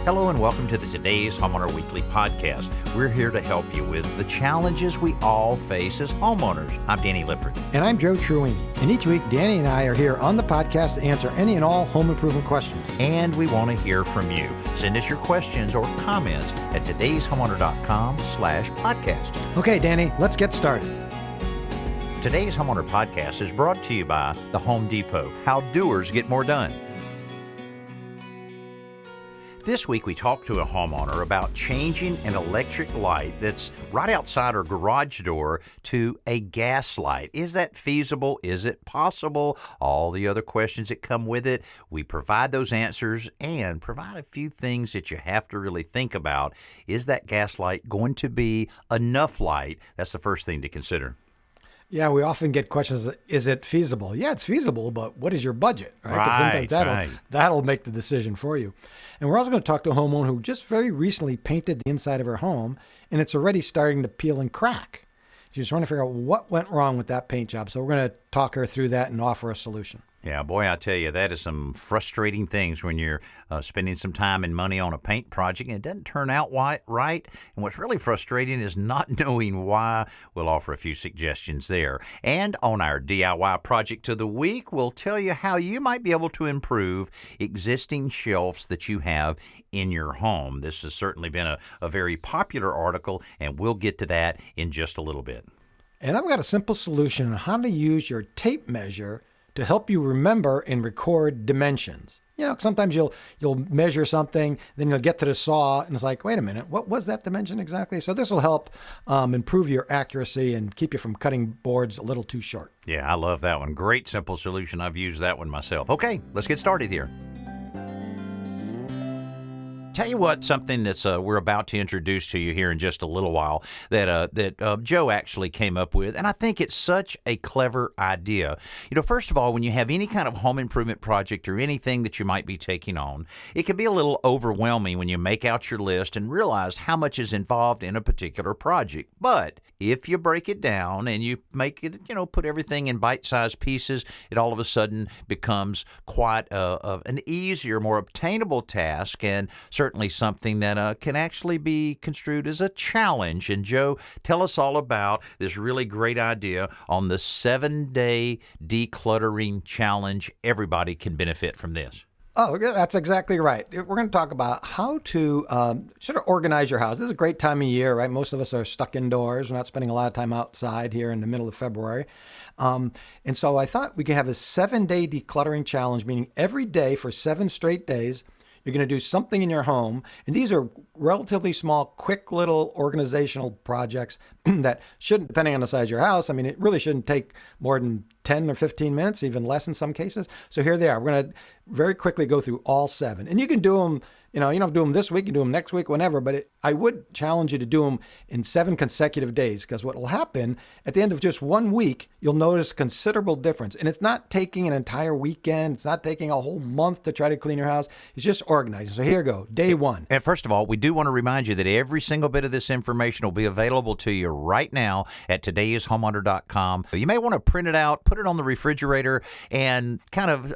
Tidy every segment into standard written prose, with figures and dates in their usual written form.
Hello and welcome to the Today's Homeowner Weekly podcast. We're here to help you with the challenges we all face as homeowners. I'm Danny Lipford. And I'm Joe Truini. And each week, Danny and I are here on the podcast to answer any and all home improvement questions. And we want to hear from you. Send us your questions or comments at todayshomeowner.com/podcast. Okay, Danny, let's get started. Today's Homeowner podcast is brought to you by the Home Depot. How doers get more done. This week, we talked to a homeowner about changing an electric light that's right outside her garage door to a gas light. Is that feasible? Is it possible? All the other questions that come with it. We provide those answers and provide a few things that you have to really think about. Is that gas light going to be enough light? That's the first thing to consider. Yeah, we often get questions, is it feasible? Yeah, it's feasible, but what is your budget? Right? 'Cause sometimes that'll make the decision for you. And we're also going to talk to a homeowner who just very recently painted the inside of her home, and it's already starting to peel and crack. She's trying to figure out what went wrong with that paint job. So we're going to talk her through that and offer a solution. Yeah, boy, I tell you, that is some frustrating things when you're spending some time and money on a paint project and it doesn't turn out right. And what's really frustrating is not knowing why. We'll offer a few suggestions there. And on our DIY project of the week, we'll tell you how you might be able to improve existing shelves that you have in your home. This has certainly been a very popular article, and we'll get to that in just a little bit. And I've got a simple solution on how to use your tape measure to help you remember and record dimensions. You know, sometimes you'll measure something, then you'll get to the saw, and it's like, wait a minute, what was that dimension exactly? So this will help improve your accuracy and keep you from cutting boards a little too short. Yeah, I love that one. Great simple solution. I've used that one myself. Okay, let's get started here. Tell you what, something that's we're about to introduce to you here in just a little while that Joe actually came up with, and I think it's such a clever idea. You know, first of all, when you have any kind of home improvement project or anything that you might be taking on, it can be a little overwhelming when you make out your list and realize how much is involved in a particular project. But if you break it down and you make it, put everything in bite-sized pieces, it all of a sudden becomes quite an easier, more obtainable task, and certainly something that can actually be construed as a challenge. And Joe, tell us all about this really great idea on the 7-day decluttering challenge. Everybody can benefit from this. Oh, that's exactly right. We're going to talk about how to sort of organize your house. This is a great time of year, right? Most of us are stuck indoors. We're not spending a lot of time outside here in the middle of February. And so I thought we could have a 7-day decluttering challenge, meaning every day for 7 straight days, you're going to do something in your home. And these are relatively small, quick little organizational projects that shouldn't, depending on the size of your house, it really shouldn't take more than 10 or 15 minutes, even less in some cases. So here they are. We're going to very quickly go through all 7. And you can do them, you don't have to do them this week, you can do them next week, whenever. But I would challenge you to do them in 7 consecutive days, because what will happen at the end of just 1 week, you'll notice considerable difference. And it's not taking an entire weekend. It's not taking a whole month to try to clean your house. It's just organizing. So here you go, day 1. And first of all, we do want to remind you that every single bit of this information will be available to you right now at todayshomeowner.com. You may want to print it out, put it on the refrigerator, and kind of,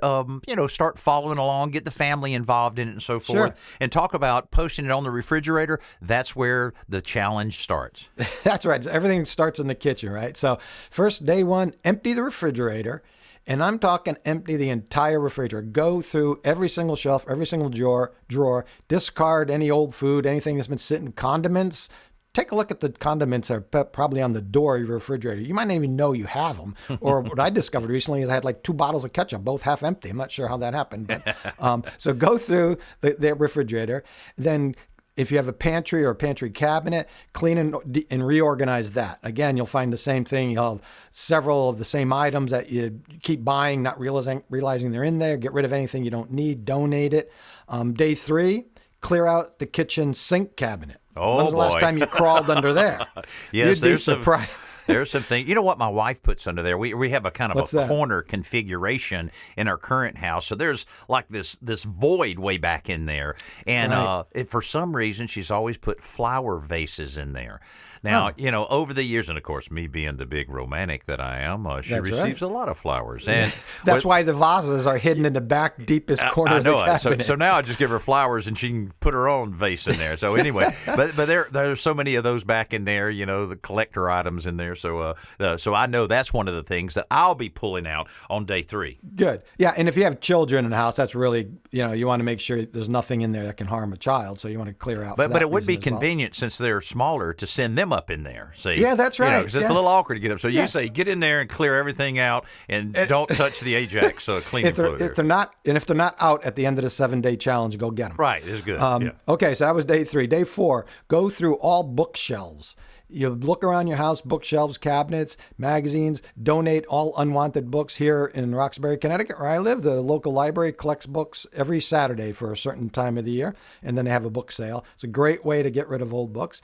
start following along, get the family involved in it and so forth. Sure. And talk about posting it on the refrigerator. That's where the challenge starts. That's right. Everything starts in the kitchen, right? So first, day 1, empty the refrigerator. And I'm talking empty the entire refrigerator. Go through every single shelf, every single drawer, discard any old food, anything that's been sitting, condiments. Take a look at the condiments that are probably on the door of your refrigerator. You might not even know you have them. Or what I discovered recently is I had like 2 bottles of ketchup, both half empty. I'm not sure how that happened. But so go through the refrigerator. Then if you have a pantry or a pantry cabinet, clean and reorganize that. Again, you'll find the same thing. You'll have several of the same items that you keep buying, not realizing they're in there. Get rid of anything you don't need. Donate it. Day 3, clear out the kitchen sink cabinet. Oh, When's the last time you crawled under there? Yes, You'd be surprised. There's some things. You know what my wife puts under there? We have a kind of What's a that? corner configuration in our current house. So there's like this void way back in there. And Right. For some reason, she's always put flower vases in there. Now, over the years, and of course, me being the big romantic that I am, she That's receives a lot of flowers. And that's why the vases are hidden in the back deepest corner of the cabinet. So now I just give her flowers and she can put her own vase in there. So anyway, but there's so many of those back in there, the collector items in there. So I know that's one of the things that I'll be pulling out on day 3. Good. Yeah, and if you have children in the house, that's really, you want to make sure there's nothing in there that can harm a child. So you want to clear out. But it would be convenient since they're smaller to send them up in there. See? Yeah, that's right. Because it's a little awkward to get them. So you say get in there and clear everything out, and don't touch the Ajax cleaning fluid. If they're not out at the end of the 7-day challenge, go get them. Right, it's good. Okay, so that was day 3. Day 4, go through all bookshelves. You look around your house, bookshelves, cabinets, magazines, donate all unwanted books. Here in Roxbury, Connecticut, where I live, the local library collects books every Saturday for a certain time of the year, and then they have a book sale. It's a great way to get rid of old books.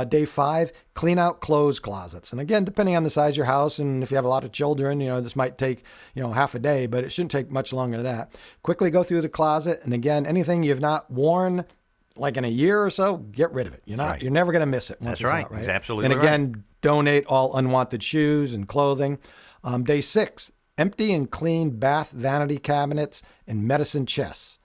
Day 5, clean out clothes closets. And again, depending on the size of your house, and if you have a lot of children, this might take, half a day, but it shouldn't take much longer than that. Quickly go through the closet, and again, anything you've not worn like in a year or so, get rid of it. You're never going to miss it. That's right. It's absolutely right. And again, donate all unwanted shoes and clothing. Day 6, empty and clean bath vanity cabinets and medicine chests.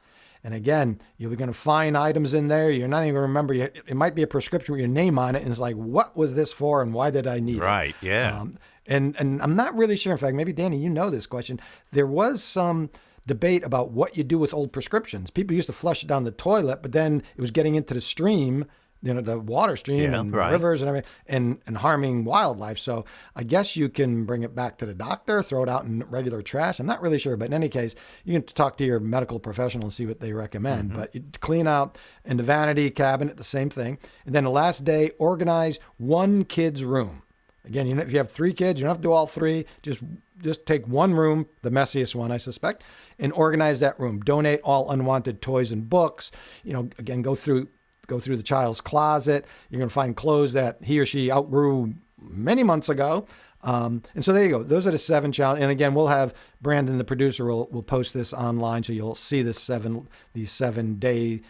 And again, you're going to find items in there you're not even remember. It might be a prescription with your name on it, and it's like, what was this for, and why did I need it? Right. Yeah. And I'm not really sure. In fact, maybe Danny, you know this question. There was some debate about what you do with old prescriptions. People used to flush it down the toilet, but then it was getting into the stream, the water stream and rivers and everything, and harming wildlife. So I guess you can bring it back to the doctor, throw it out in regular trash. I'm not really sure, but in any case, you can talk to your medical professional and see what they recommend. Mm-hmm. But you clean out in the vanity cabinet, the same thing. And then the last day, organize one kid's room. Again, if you have 3 kids, you don't have to do all 3. Just take one room, the messiest one, I suspect, and organize that room. Donate all unwanted toys and books. Again, go through the child's closet. You're going to find clothes that he or she outgrew many months ago. And so there you go. Those are the 7 challenges. And again, we'll have Brandon, the producer, will post this online, so you'll see the 7-day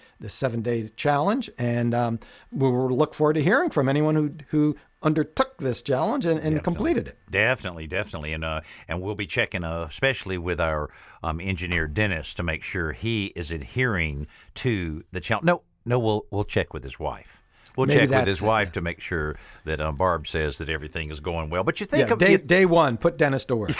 challenge. And we'll look forward to hearing from anyone who undertook this challenge and completed it. Definitely. And we'll be checking, especially with our engineer Dennis, to make sure he is adhering to the challenge. No, we'll check with his wife. We'll check with his wife to make sure that Barb says that everything is going well. But you think of day 1, put Dennis to work.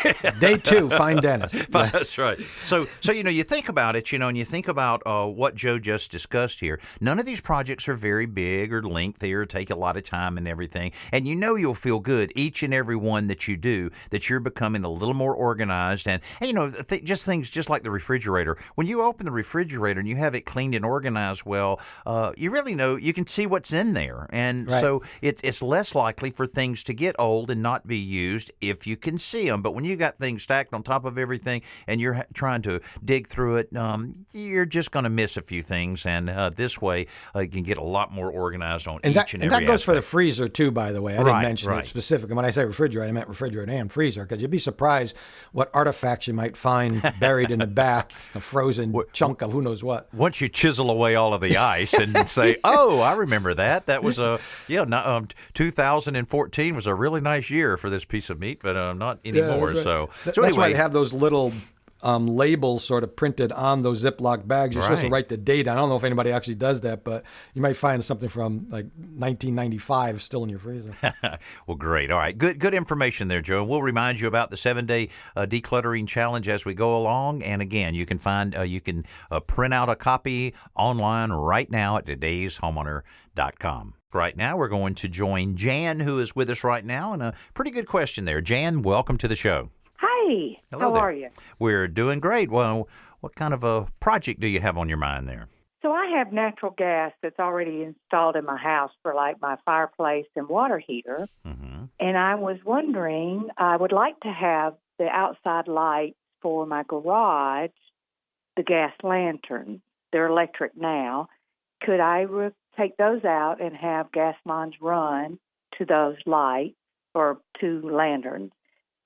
Day 2, find Dennis. That's right. So you think about it, and you think about what Joe just discussed here. None of these projects are very big or lengthy or take a lot of time and everything. And you'll feel good each and every one that you do, that you're becoming a little more organized. And just things just like the refrigerator. When you open the refrigerator and you have it cleaned and organized well, you really know, you can see what's in there, and so it's less likely for things to get old and not be used if you can see them. But when you got things stacked on top of everything and you're trying to dig through it, you're just going to miss a few things. And this way, you can get a lot more organized on each and every. And that goes for the freezer too, by the way. I didn't mention it specifically. When I say refrigerator, I meant refrigerator and freezer, because you'd be surprised what artifacts you might find buried in the back, a frozen chunk of who knows what. Once you chisel away all of the ice and say, "Oh, I remember that." That was 2014 was a really nice year for this piece of meat, but not anymore. Yeah, that's why they have those little labels sort of printed on those Ziploc bags. You're supposed to write the date. I don't know if anybody actually does that, but you might find something from like 1995 still in your freezer. Well, great. All right. Good information there, Joe. And we'll remind you about the 7-day decluttering challenge as we go along. And again, you can find print out a copy online right now at todayshomeowner.com. Right now, we're going to join Jan, who is with us right now, and a pretty good question there. Jan, welcome to the show. Hi. How are you? We're doing great. Well, what kind of a project do you have on your mind there? So I have natural gas that's already installed in my house for like my fireplace and water heater. Mm-hmm. And I was wondering, I would like to have the outside lights for my garage, the gas lanterns. They're electric now. Could I take those out and have gas lines run to those lights or to lanterns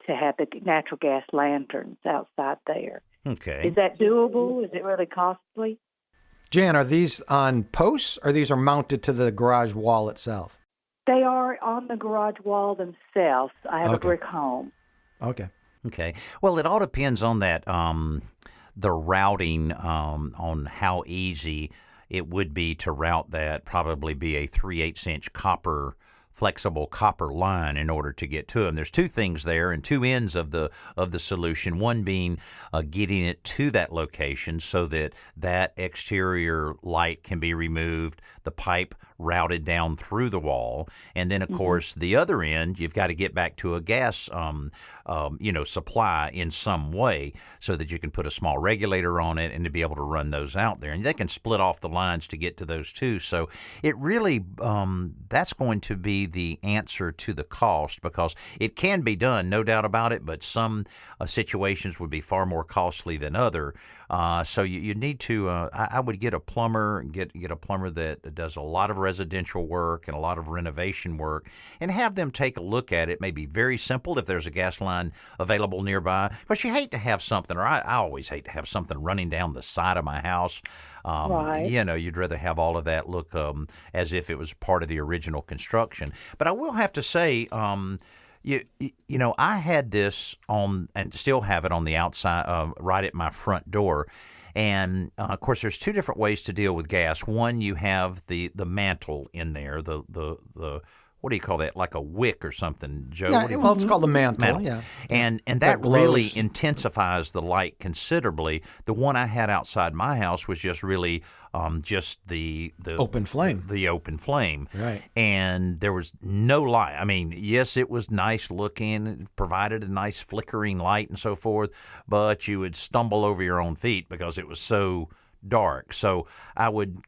to have the natural gas lanterns outside there? Okay. Is that doable? Is it really costly? Jan, are these on posts or these are mounted to the garage wall itself? They are on the garage wall themselves. I have a brick home. Okay. Okay. Well, it all depends on that, the routing, on how easy it would be to route that. Probably be a 3/8 inch flexible copper line in order to get to them. There's two things there and two ends of the solution. One being getting it to that location so that that exterior light can be removed, the pipe routed down through the wall, and then of course the other end you've got to get back to a gas supply in some way so that you can put a small regulator on it and to be able to run those out there, and they can split off the lines to get to those two. So it really that's going to be the answer to the cost, because it can be done, no doubt about it, but some situations would be far more costly than other. So you need to I would get a plumber, get a plumber that does a lot of residential work and a lot of renovation work, and have them take a look at it. Maybe very simple if there's a gas line available nearby, because you hate to have something, or I always hate to have something running down the side of my house. Right. You'd rather have all of that look as if it was part of the original construction. But I will have to say, I had this on, and still have it on the outside, right at my front door. And of course, there's two different ways to deal with gas. One, you have the mantle in there, the what do you call that? Like a wick or something, Joe? Yeah, well, it's called the mantle. Yeah. And that really intensifies the light considerably. The one I had outside my house was just really just the open flame. The open flame. Right. And there was no light. I mean, yes, it was nice looking, it provided a nice flickering light and so forth, but you would stumble over your own feet because it was so dark. So I would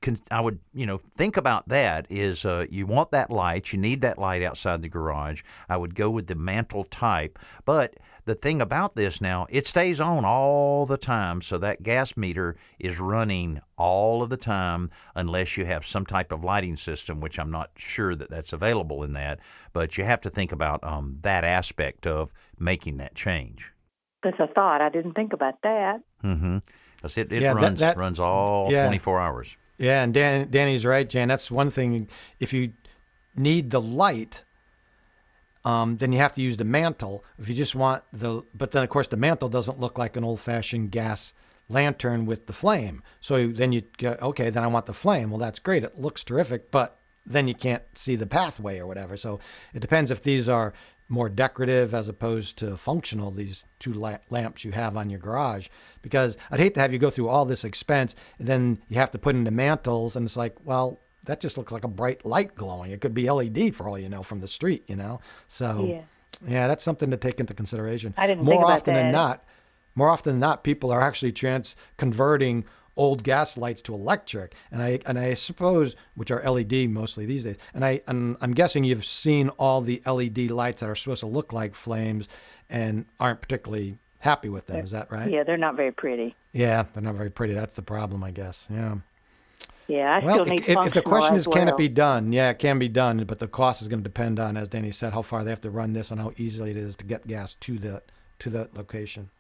think about that is you want that light, you need that light outside the garage. I would go with the mantle type, but the thing about this now, it stays on all the time, so that gas meter is running all of the time unless you have some type of lighting system, which I'm not sure that that's available in that, but you have to think about that aspect of making that change. That's a thought. I didn't think about that. Mm-hmm. It runs all 24 hours. Yeah, and Danny's right, Jan. That's one thing. If you need the light, then you have to use the mantle. If you just want but then of course the mantle doesn't look like an old-fashioned gas lantern with the flame. So then you go, okay, then I want the flame. Well, that's great. It looks terrific, but then you can't see the pathway or whatever. So it depends if these are more decorative as opposed to functional, these two lamps you have on your garage, because I'd hate to have you go through all this expense and then you have to put into mantles, and it's like, well, that just looks like a bright light glowing. It could be LED for all you know from the street, So yeah, that's something to take into consideration. I didn't think about that. More often than not, people are actually converting old gas lights to electric, and I suppose, which are LED mostly these days. And I'm guessing you've seen all the LED lights that are supposed to look like flames and aren't particularly happy with them. Is that right? Yeah, they're not very pretty. Yeah, they're not very pretty. That's the problem, I guess. Yeah. Yeah, still need functional. If the question is, can well. it be done? Yeah, it can be done, but the cost is going to depend on, as Danny said, how far they have to run this and how easily it is to get gas to that location.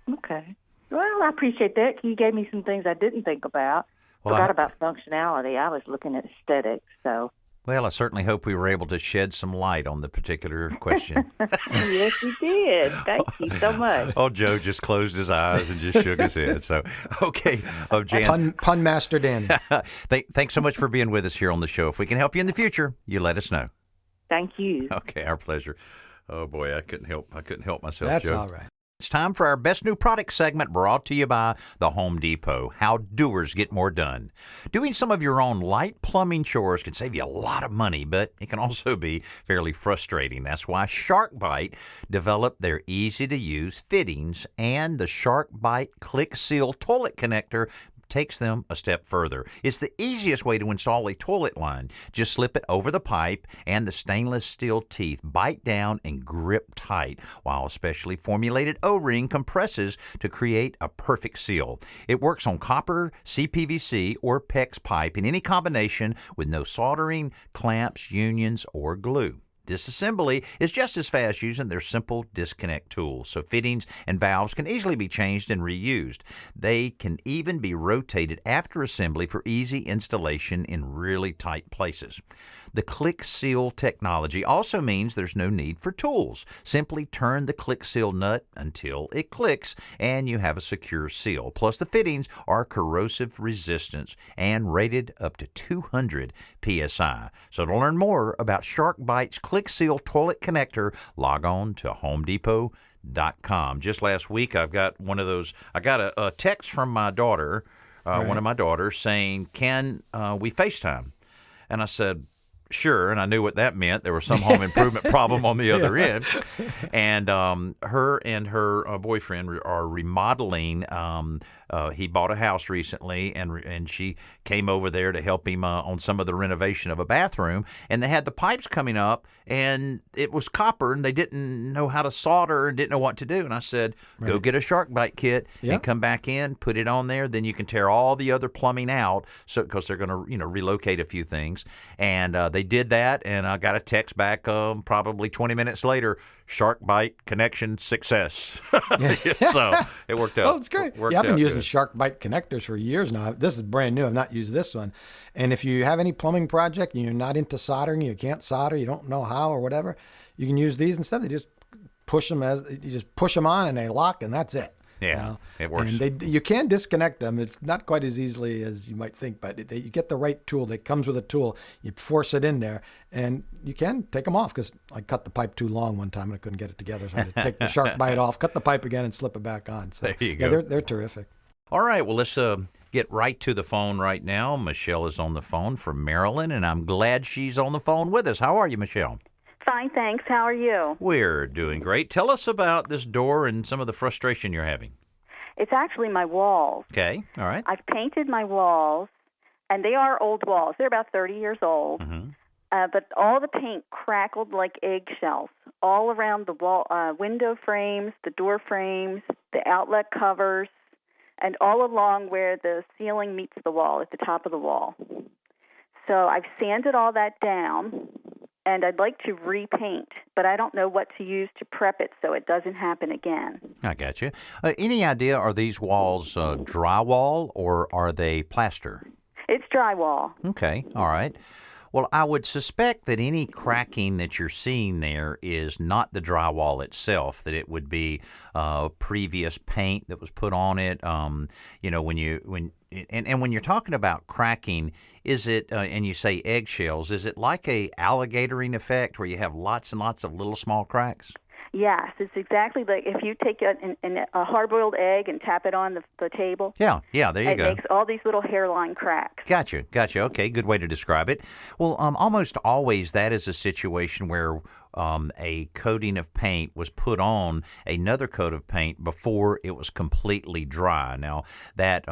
Okay. Well, I appreciate that. You gave me some things I didn't think about. Forgot about functionality. I was looking at aesthetics. So. Well, I certainly hope we were able to shed some light on the particular question. Yes, you did. Thank you so much. Oh, Joe just closed his eyes and just shook his head. So, okay. Oh, Jan. Pun master Danny. Thanks so much for being with us here on the show. If we can help you in the future, you let us know. Thank you. Okay, our pleasure. Oh boy, I couldn't help myself. That's Joe. all right. It's time for our Best New Product segment, brought to you by the Home Depot. How doers get more done. Doing some of your own light plumbing chores can save you a lot of money, but it can also be fairly frustrating. That's why SharkBite developed their easy-to-use fittings, and the SharkBite Click Seal Toilet Connector takes them a step further. It's the easiest way to install a toilet line. Just slip it over the pipe, and the stainless steel teeth bite down and grip tight, while a specially formulated O-ring compresses to create a perfect seal. It works on copper, CPVC, or PEX pipe in any combination with no soldering, clamps, unions, or glue. Disassembly is just as fast using their simple disconnect tools, so fittings and valves can easily be changed and reused. They can even be rotated after assembly for easy installation in really tight places. The Click Seal technology also means there's no need for tools. Simply turn the Click Seal nut until it clicks, and you have a secure seal. Plus, the fittings are corrosive resistant and rated up to 200 psi. So to learn more about SharkBite's Click Seal toilet connector, log on to HomeDepot.com. Just last week, I got a text from my daughter, one of my daughters, saying, "Can we FaceTime?" And I said, sure, and I knew what that meant. There was some home improvement problem on the other end. And her and her boyfriend are remodeling. He bought a house recently, and she came over there to help him on some of the renovation of a bathroom. And they had the pipes coming up, and it was copper, and they didn't know how to solder and didn't know what to do. And I said, go get a SharkBite kit and come back in, put it on there. Then you can tear all the other plumbing out, so because they're going to relocate a few things. And they did that, and I got a text back probably 20 minutes later, SharkBite connection success. So it worked out. Oh, it's great. I've been using SharkBite connectors for years now. This is brand new. I've not used this one. And if you have any plumbing project and you're not into soldering, you can't solder, you don't know how or whatever, you can use these instead. They just push them on and they lock, and that's it. Yeah, it works. And you can disconnect them. It's not quite as easily as you might think, but you get the right tool. That comes with a tool. You force it in there, and you can take them off, because I cut the pipe too long one time and I couldn't get it together. So I had to take the SharkBite off, cut the pipe again, and slip it back on. So there you go. Yeah, they're terrific. All right, well, let's get right to the phone right now. Michelle is on the phone from Maryland, and I'm glad she's on the phone with us. How are you, Michelle? Fine, thanks. How are you? We're doing great. Tell us about this door and some of the frustration you're having. It's actually my walls. Okay, all right. I've painted my walls, and they are old walls. They're about 30 years old. Mm-hmm. But all the paint crackled like eggshells all around the wall, window frames, the door frames, the outlet covers, and all along where the ceiling meets the wall, at the top of the wall. So I've sanded all that down, and I'd like to repaint, but I don't know what to use to prep it so it doesn't happen again. I got you. Any idea, are these walls drywall or are they plaster? It's drywall. Okay, all right. Well, I would suspect that any cracking that you're seeing there is not the drywall itself, that it would be previous paint that was put on it. When you're talking about cracking, is it, and you say eggshells, is it like a alligatoring effect where you have lots and lots of little small cracks? Yes, it's exactly like if you take a hard-boiled egg and tap it on the table. Yeah, there you go. It makes all these little hairline cracks. Gotcha. Okay, good way to describe it. Well, almost always that is a situation where a coating of paint was put on another coat of paint before it was completely dry. Now, that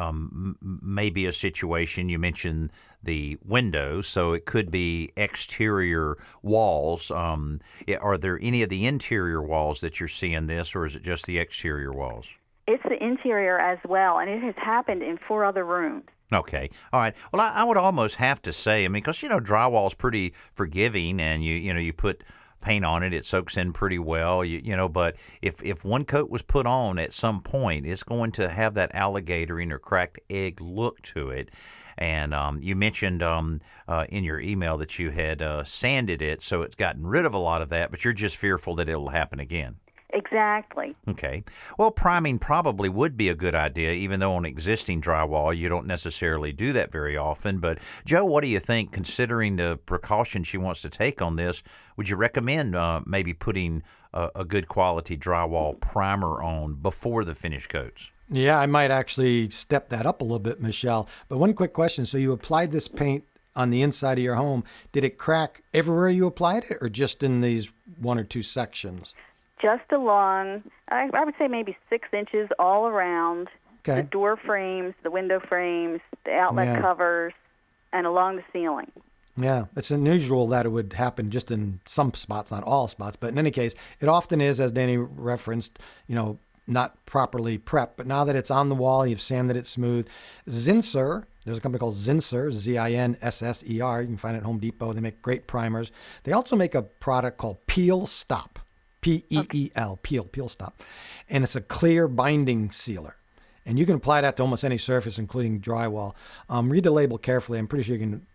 may be a situation. You mentioned the windows, so it could be exterior walls. Are there any of the interior walls that you're seeing this, or is it just the exterior walls? It's the interior as well, and it has happened in 4 other rooms. Okay. All right. Well, I would almost have to say, because, drywall is pretty forgiving, and you put paint on it, it soaks in pretty well, but if one coat was put on at some point, it's going to have that alligatoring or cracked egg look to it. And you mentioned in your email that you had sanded it, so it's gotten rid of a lot of that, but you're just fearful that it'll happen again. Exactly. Okay. Well, priming probably would be a good idea, even though on existing drywall you don't necessarily do that very often. But, Joe, what do you think, considering the precautions she wants to take on this? Would you recommend maybe putting a good quality drywall primer on before the finish coats? Yeah, I might actually step that up a little bit, Michelle. But one quick question. So you applied this paint on the inside of your home. Did it crack everywhere you applied it, or just in these 1 or 2 sections? Just along, I would say maybe 6 inches all around the door frames, the window frames, the outlet covers, and along the ceiling. Yeah, it's unusual that it would happen just in some spots, not all spots. But in any case, it often is, as Danny referenced, not properly prepped. But now that it's on the wall, you've sanded it smooth. Zinsser There's a company called Zinsser, Zinsser. You can find it at Home Depot. They make great primers. They also make a product called Peel Stop, Peel, Peel Stop. And it's a clear binding sealer. And you can apply that to almost any surface, including drywall. Read the label carefully. I'm pretty sure you can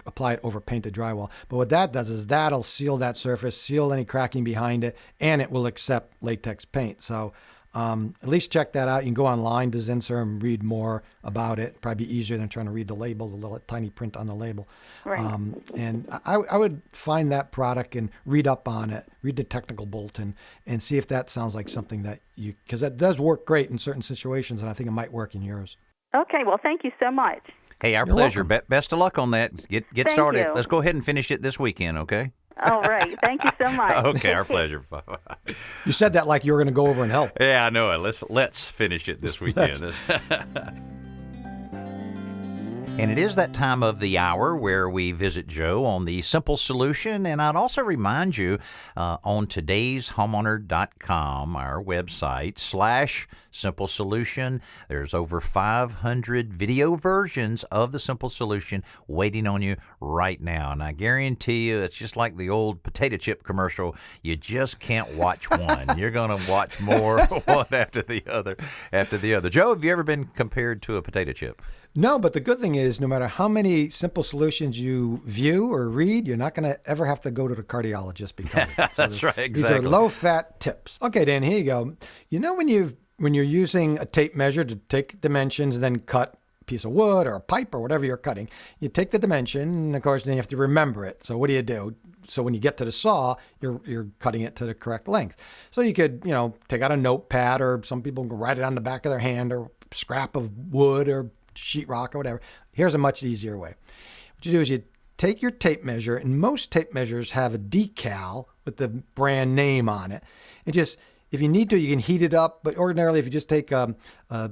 apply it over painted drywall. But what that does is that'll seal that surface, seal any cracking behind it, and it will accept latex paint. So at least check that out. You can go online to Zinsser and read more about it. Probably be easier than trying to read the label, the little tiny print on the label. Right. And I would find that product and read up on it, read the technical bulletin, and see if that sounds like something that because that does work great in certain situations, and I think it might work in yours. Okay, well, thank you so much. Hey, our You're pleasure. welcome. Best of luck on that. Get Thank started. you. Let's go ahead and finish it this weekend, okay? All right. Thank you so much. Okay, our pleasure. Bye-bye. You said that like you were going to go over and help. Yeah, I know it. Let's finish it this weekend. And it is that time of the hour where we visit Joe on the Simple Solution. And I'd also remind you on todayshomeowner.com, our website, /Simple Solution, there's over 500 video versions of the Simple Solution waiting on you right now. And I guarantee you, it's just like the old potato chip commercial. You just can't watch one. You're going to watch more, one after the other. Joe, have you ever been compared to a potato chip? No, but the good thing is no matter how many Simple Solutions you view or read, you're not going to ever have to go to the cardiologist because of it. That's right, exactly. These are low-fat tips. Okay, Dan, here you go. You know when you're using a tape measure to take dimensions and then cut a piece of wood or a pipe or whatever you're cutting, you take the dimension, and of course then you have to remember it. So what do? So when you get to the saw, you're cutting it to the correct length. So you could, take out a notepad, or some people can write it on the back of their hand, or scrap of wood or sheetrock or whatever. Here's a much easier way. What you do is you take your tape measure, and most tape measures have a decal with the brand name on it. And just, if you need to, you can heat it up. But ordinarily, if you just take a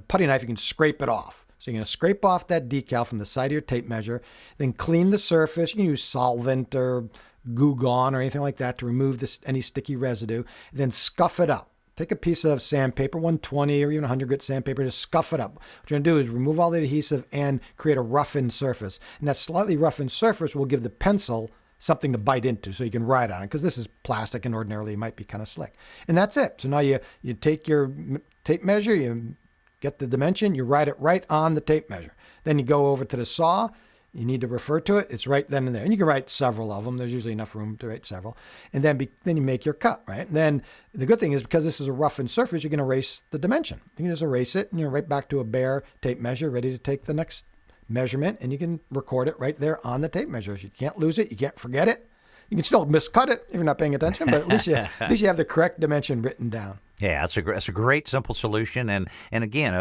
putty knife, you can scrape it off. So you're going to scrape off that decal from the side of your tape measure, then clean the surface. You can use solvent or Goo Gone or anything like that to remove any sticky residue. Then scuff it up. Take a piece of sandpaper, 120 or even 100 grit sandpaper, just scuff it up. What you're going to do is remove all the adhesive and create a roughened surface. And that slightly roughened surface will give the pencil something to bite into so you can write on it, because this is plastic and ordinarily it might be kind of slick. And that's it. So now you take your tape measure, you get the dimension, you write it right on the tape measure. Then you go over to the saw. You need to refer to it. It's right then and there. And you can write several of them. There's usually enough room to write several. And then you make your cut, right? And then the good thing is, because this is a roughened surface, you can erase the dimension. You can just erase it, and you're right back to a bare tape measure, ready to take the next measurement, and you can record it right there on the tape measure. You can't lose it. You can't forget it. You can still miscut it if you're not paying attention, but at least you have the correct dimension written down. Yeah, it's a great simple solution, and again,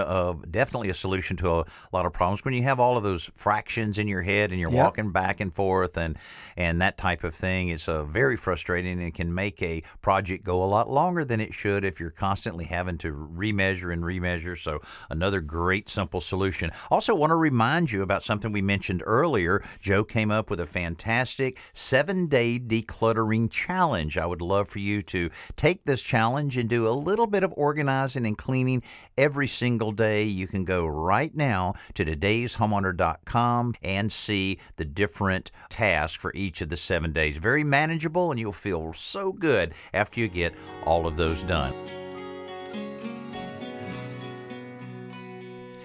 definitely a solution to a lot of problems when you have all of those fractions in your head and you're walking back and forth and that type of thing. It's very frustrating and can make a project go a lot longer than it should if you're constantly having to remeasure. So another great simple solution. Also, want to remind you about something we mentioned earlier. Joe came up with a fantastic 7-day decluttering challenge. I would love for you to take this challenge and do a little bit of organizing and cleaning every single day. You can go right now to todayshomeowner.com and see the different tasks for each of the 7 days. Very manageable, and you'll feel so good after you get all of those done.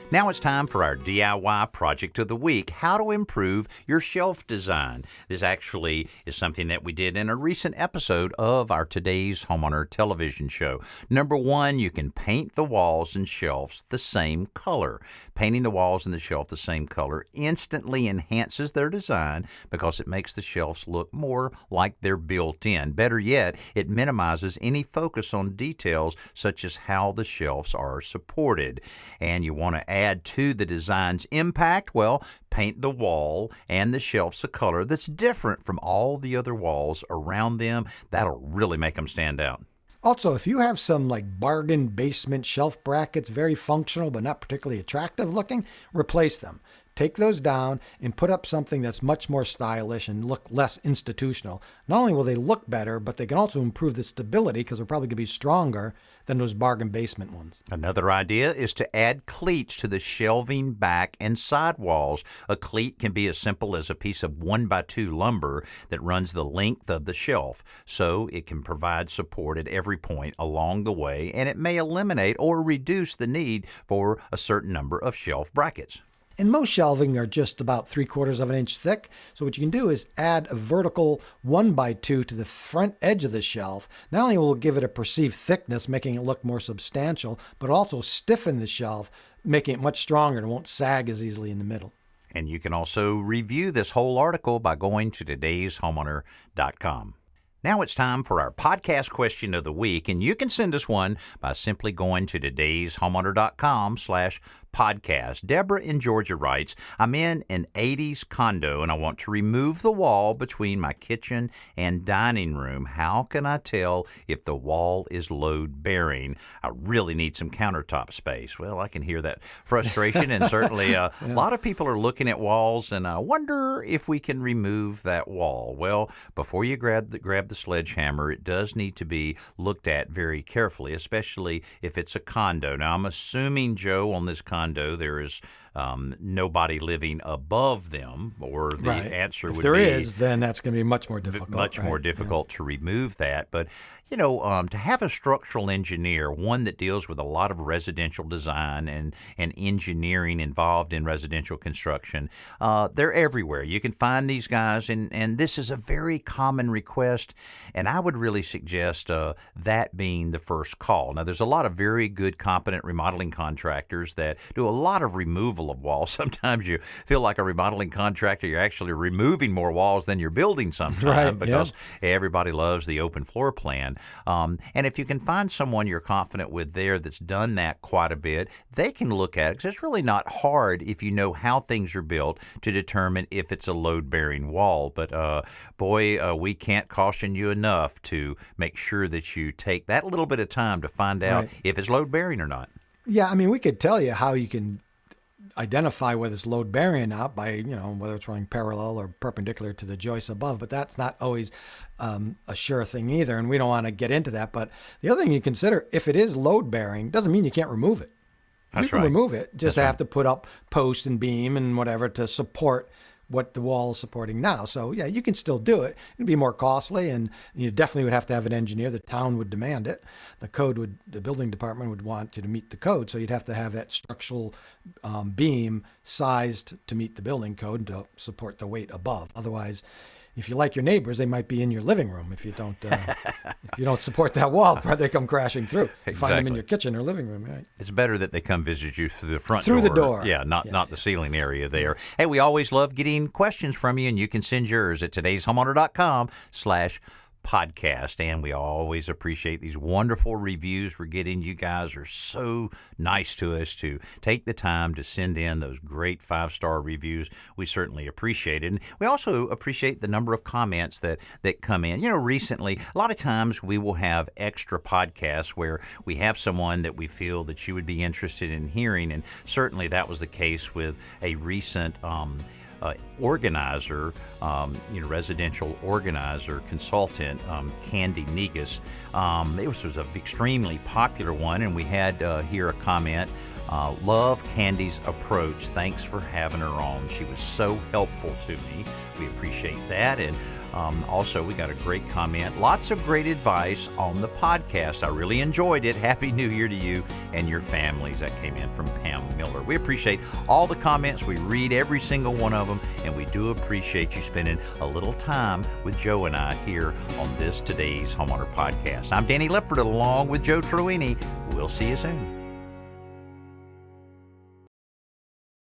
Now it's time for our DIY project of the week, how to improve your shelf design. This actually is something that we did in a recent episode of our Today's Homeowner television show. Number one, you can paint the walls and shelves the same color. Painting the walls and the shelf the same color instantly enhances their design because it makes the shelves look more like they're built in. Better yet, it minimizes any focus on details such as how the shelves are supported. And you want to add to the design's impact, well, paint the wall and the shelves a color that's different from all the other walls around them. That'll really make them stand out. Also, if you have some bargain basement shelf brackets, very functional but not particularly attractive looking, replace them. take those down and put up something that's much more stylish and look less institutional. Not only will they look better, but they can also improve the stability because they're probably going to be stronger than those bargain basement ones. Another idea is to add cleats to the shelving back and side walls. A cleat can be as simple as a piece of 1x2 lumber that runs the length of the shelf, so it can provide support at every point along the way, and it may eliminate or reduce the need for a certain number of shelf brackets. And most shelving are just about 3/4 of an inch thick. So what you can do is add a vertical 1x2 to the front edge of the shelf. Not only will it give it a perceived thickness, making it look more substantial, but also stiffen the shelf, making it much stronger and it won't sag as easily in the middle. And you can also review this whole article by going to todayshomeowner.com. Now it's time for our podcast question of the week, and you can send us one by simply going to todayshomeowner.com/podcast. Deborah in Georgia writes, I'm in an 80s condo and I want to remove the wall between my kitchen and dining room. How can I tell if the wall is load bearing? I really need some countertop space. Well, I can hear that frustration, and certainly a lot of people are looking at walls, and I wonder if we can remove that wall. Well, before you grab the sledgehammer, it does need to be looked at very carefully, especially if it's a condo. Now, I'm assuming, Joe, on this condo, there is nobody living above them, or the answer would be... If there is, then that's going to be much more difficult. Much more difficult to remove that. But, to have a structural engineer, one that deals with a lot of residential design and engineering involved in residential construction, they're everywhere. You can find these guys, and this is a very common request, and I would really suggest that being the first call. Now, there's a lot of very good, competent remodeling contractors that do a lot of removal of walls. Sometimes you feel like a remodeling contractor, you're actually removing more walls than you're building sometimes, because everybody loves the open floor plan. And if you can find someone you're confident with there that's done that quite a bit, they can look at it, because it's really not hard if you know how things are built to determine if it's a load-bearing wall. But we can't caution you enough to make sure that you take that little bit of time to find out if it's load-bearing or not. Yeah, I mean, we could tell you how you can identify whether it's load bearing or not by, whether it's running parallel or perpendicular to the joists above, but that's not always a sure thing either, and we don't want to get into that. But the other thing you consider, if it is load bearing, doesn't mean you can't remove it. You can remove it, just have to put up post and beam and whatever to support what the wall is supporting now. So yeah, you can still do it. It'd be more costly, and you definitely would have to have an engineer. The town would demand it. The building department would want you to meet the code. So you'd have to have that structural beam sized to meet the building code to support the weight above. Otherwise, if you like your neighbors, they might be in your living room. If you don't support that wall, they come crashing through. You find them in your kitchen or living room, right? It's better that they come visit you through the front door. Through the door. Yeah, not the ceiling area there. Hey, we always love getting questions from you, and you can send yours at todayshomeowner.com/podcast. And we always appreciate these wonderful reviews we're getting. You guys are so nice to us to take the time to send in those great 5-star reviews. We certainly appreciate it. And we also appreciate the number of comments that come in. Recently, a lot of times we will have extra podcasts where we have someone that we feel that you would be interested in hearing, and certainly that was the case with a recent organizer, residential organizer, consultant, Candy Negus. It was an extremely popular one, and we had here a comment. Love Candy's approach. Thanks for having her on. She was so helpful to me. We appreciate that. And also, we got a great comment. Lots of great advice on the podcast. I really enjoyed it. Happy New Year to you and your families. That came in from Pam Miller. We appreciate all the comments. We read every single one of them, and we do appreciate you spending a little time with Joe and I here on this Today's Homeowner Podcast. I'm Danny Lipford along with Joe Truini. We'll see you soon.